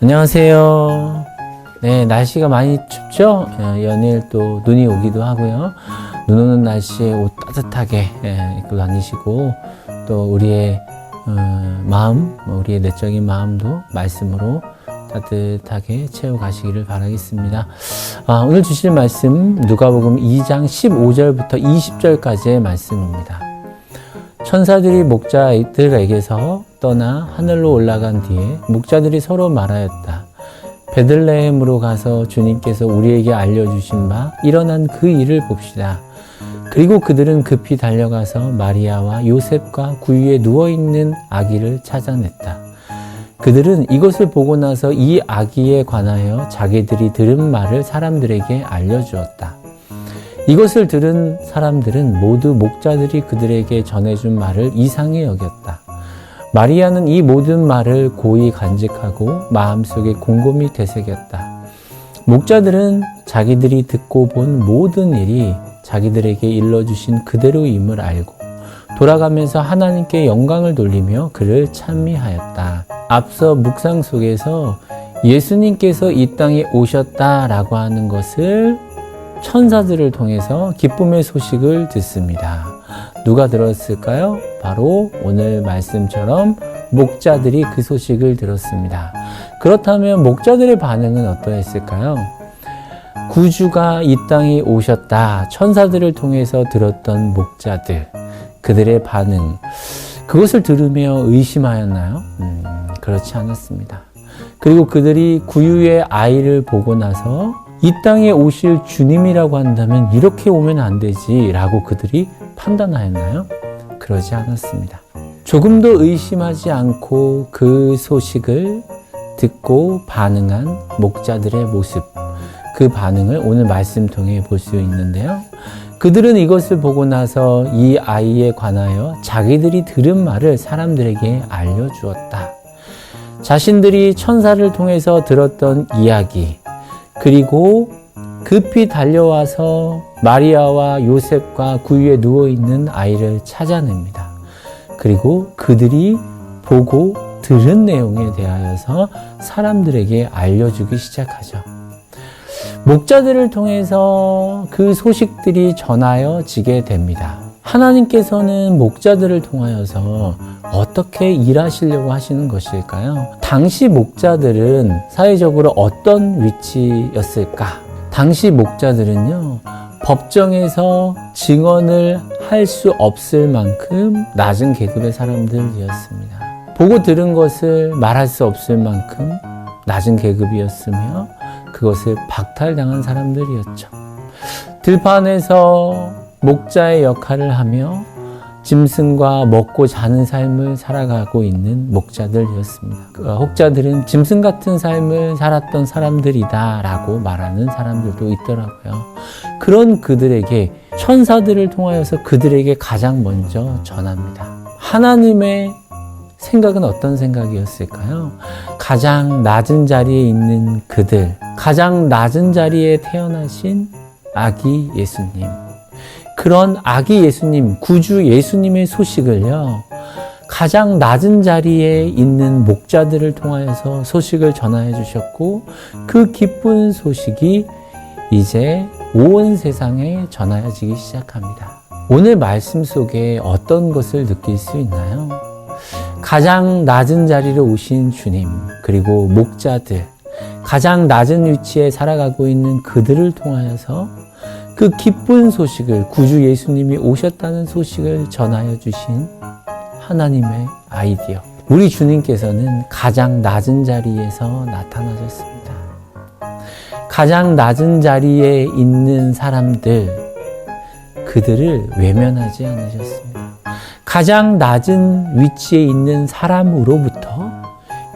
안녕하세요. 네, 날씨가 많이 춥죠? 연일 또 눈이 오기도 하고요. 눈 오는 날씨에 옷 따뜻하게 입고 다니시고, 또 우리의 마음, 우리의 내적인 마음도 말씀으로 따뜻하게 채워가시기를 바라겠습니다. 오늘 주실 말씀 누가복음 2장 15절부터 20절까지의 말씀입니다. 천사들이 목자들에게서 떠나 하늘로 올라간 뒤에 목자들이 서로 말하였다. 베들레헴으로 가서 주님께서 우리에게 알려주신 바 일어난 그 일을 봅시다. 그리고 그들은 급히 달려가서 마리아와 요셉과 구유에 누워있는 아기를 찾아냈다. 그들은 이것을 보고 나서 이 아기에 관하여 자기들이 들은 말을 사람들에게 알려주었다. 이것을 들은 사람들은 모두 목자들이 그들에게 전해준 말을 이상히 여겼다. 마리아는 이 모든 말을 고이 간직하고 마음속에 곰곰이 되새겼다. 목자들은 자기들이 듣고 본 모든 일이 자기들에게 일러주신 그대로임을 알고 돌아가면서 하나님께 영광을 돌리며 그를 찬미하였다. 앞서 묵상 속에서 예수님께서 이 땅에 오셨다라고 하는 것을 천사들을 통해서 기쁨의 소식을 듣습니다. 누가 들었을까요? 바로 오늘 말씀처럼 목자들이 그 소식을 들었습니다. 그렇다면 목자들의 반응은 어떠했을까요? 구주가 이 땅에 오셨다. 천사들을 통해서 들었던 목자들, 그들의 반응, 그것을 들으며 의심하였나요? 그렇지 않았습니다. 그리고 그들이 구유의 아이를 보고 나서 이 땅에 오실 주님이라고 한다면 이렇게 오면 안 되지 라고 그들이 판단하였나요? 그러지 않았습니다. 조금도 의심하지 않고 그 소식을 듣고 반응한 목자들의 모습, 그 반응을 오늘 말씀 통해 볼 수 있는데요. 그들은 이것을 보고 나서 이 아이에 관하여 자기들이 들은 말을 사람들에게 알려주었다. 자신들이 천사를 통해서 들었던 이야기, 그리고 급히 달려와서 마리아와 요셉과 구유에 누워있는 아이를 찾아냅니다. 그리고 그들이 보고 들은 내용에 대하여서 사람들에게 알려주기 시작하죠. 목자들을 통해서 그 소식들이 전하여지게 됩니다. 하나님께서는 목자들을 통하여서 어떻게 일하시려고 하시는 것일까요? 당시 목자들은 사회적으로 어떤 위치였을까? 당시 목자들은요, 법정에서 증언을 할 수 없을 만큼 낮은 계급의 사람들이었습니다. 보고 들은 것을 말할 수 없을 만큼 낮은 계급이었으며 그것을 박탈당한 사람들이었죠. 들판에서 목자의 역할을 하며 짐승과 먹고 자는 삶을 살아가고 있는 목자들이었습니다. 혹자들은 짐승 같은 삶을 살았던 사람들이다 라고 말하는 사람들도 있더라고요. 그런 그들에게 천사들을 통하여서 그들에게 가장 먼저 전합니다. 하나님의 생각은 어떤 생각이었을까요? 가장 낮은 자리에 있는 그들, 가장 낮은 자리에 태어나신 아기 예수님, 그런 아기 예수님, 구주 예수님의 소식을요, 가장 낮은 자리에 있는 목자들을 통하여서 소식을 전하여 주셨고, 그 기쁜 소식이 이제 온 세상에 전하여지기 시작합니다. 오늘 말씀 속에 어떤 것을 느낄 수 있나요? 가장 낮은 자리로 오신 주님, 그리고 목자들, 가장 낮은 위치에 살아가고 있는 그들을 통하여서 그 기쁜 소식을, 구주 예수님이 오셨다는 소식을 전하여 주신 하나님의 아이디어. 우리 주님께서는 가장 낮은 자리에서 나타나셨습니다. 가장 낮은 자리에 있는 사람들, 그들을 외면하지 않으셨습니다. 가장 낮은 위치에 있는 사람으로부터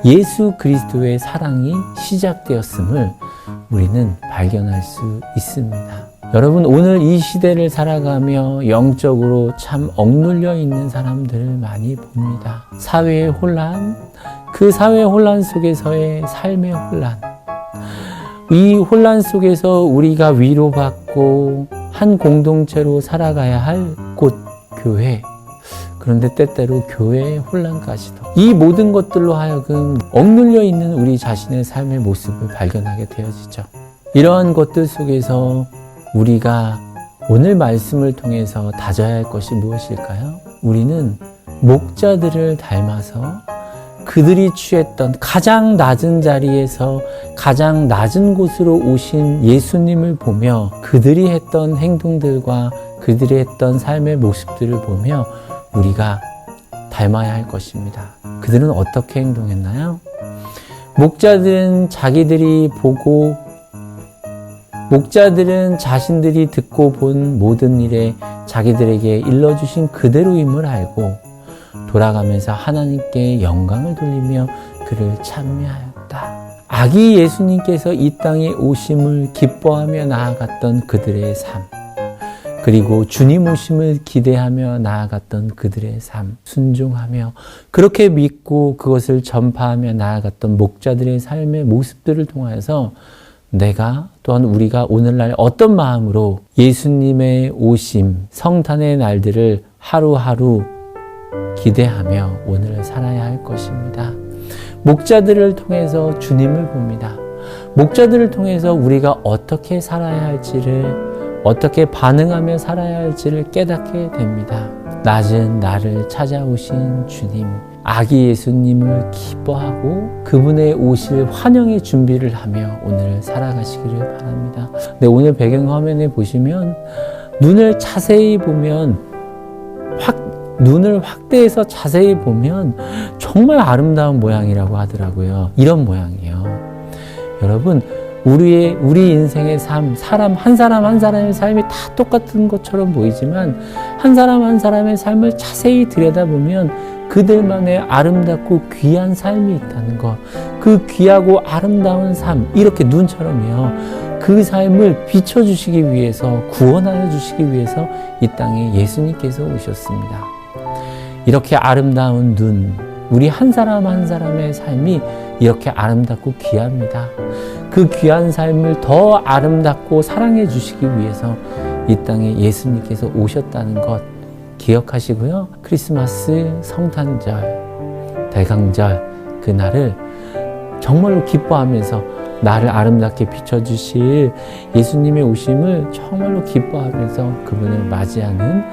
예수 그리스도의 사랑이 시작되었음을 우리는 발견할 수 있습니다. 여러분, 오늘 이 시대를 살아가며 영적으로 참 억눌려 있는 사람들을 많이 봅니다. 사회의 혼란, 그 사회의 혼란 속에서의 삶의 혼란, 이 혼란 속에서 우리가 위로받고 한 공동체로 살아가야 할 곳, 교회, 그런데 때때로 교회의 혼란까지도. 이 모든 것들로 하여금 억눌려 있는 우리 자신의 삶의 모습을 발견하게 되어지죠. 이러한 것들 속에서 우리가 오늘 말씀을 통해서 다져야 할 것이 무엇일까요? 우리는 목자들을 닮아서 그들이 취했던 가장 낮은 자리에서 가장 낮은 곳으로 오신 예수님을 보며 그들이 했던 행동들과 그들이 했던 삶의 모습들을 보며 우리가 닮아야 할 것입니다. 그들은 어떻게 행동했나요? 목자들은 자신들이 듣고 본 모든 일에 자기들에게 일러주신 그대로임을 알고 돌아가면서 하나님께 영광을 돌리며 그를 찬미하였다. 아기 예수님께서 이 땅에 오심을 기뻐하며 나아갔던 그들의 삶, 그리고 주님 오심을 기대하며 나아갔던 그들의 삶, 순종하며 그렇게 믿고 그것을 전파하며 나아갔던 목자들의 삶의 모습들을 통하여서 내가 또한 우리가 오늘날 어떤 마음으로 예수님의 오심, 성탄의 날들을 하루하루 기대하며 오늘을 살아야 할 것입니다. 목자들을 통해서 주님을 봅니다. 목자들을 통해서 우리가 어떻게 살아야 할지를, 어떻게 반응하며 살아야 할지를 깨닫게 됩니다. 낮은 나를 찾아오신 주님, 아기 예수님을 기뻐하고 그분의 오실 환영의 준비를 하며 오늘 살아가시기를 바랍니다. 네, 오늘 배경화면에 보시면 눈을 자세히 보면 눈을 확대해서 자세히 보면 정말 아름다운 모양이라고 하더라고요. 이런 모양이에요. 여러분, 우리 인생의 삶, 한 사람 한 사람의 삶이 다 똑같은 것처럼 보이지만 한 사람 한 사람의 삶을 자세히 들여다보면 그들만의 아름답고 귀한 삶이 있다는 것. 그 귀하고 아름다운 삶, 이렇게 눈처럼요. 그 삶을 비춰주시기 위해서, 구원하여 주시기 위해서 이 땅에 예수님께서 오셨습니다. 이렇게 아름다운 눈, 우리 한 사람 한 사람의 삶이 이렇게 아름답고 귀합니다. 그 귀한 삶을 더 아름답고 사랑해 주시기 위해서 이 땅에 예수님께서 오셨다는 것 기억하시고요. 크리스마스, 성탄절, 대강절 그날을 정말로 기뻐하면서 나를 아름답게 비춰주실 예수님의 오심을 정말로 기뻐하면서 그분을 맞이하는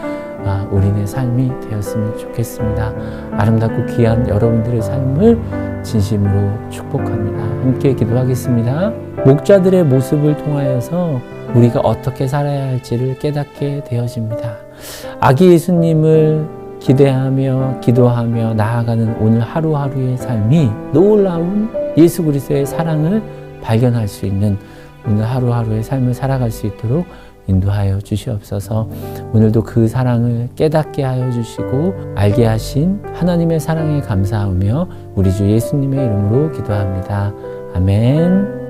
우리네 삶이 되었으면 좋겠습니다. 아름답고 귀한 여러분들의 삶을 진심으로 축복합니다. 함께 기도하겠습니다. 목자들의 모습을 통하여서 우리가 어떻게 살아야 할지를 깨닫게 되어집니다. 아기 예수님을 기대하며 기도하며 나아가는 오늘 하루하루의 삶이 놀라운 예수 그리스도의 사랑을 발견할 수 있는 오늘 하루하루의 삶을 살아갈 수 있도록 인도하여 주시옵소서. 오늘도 그 사랑을 깨닫게 하여 주시고 알게 하신 하나님의 사랑에 감사하며 우리 주 예수님의 이름으로 기도합니다. 아멘.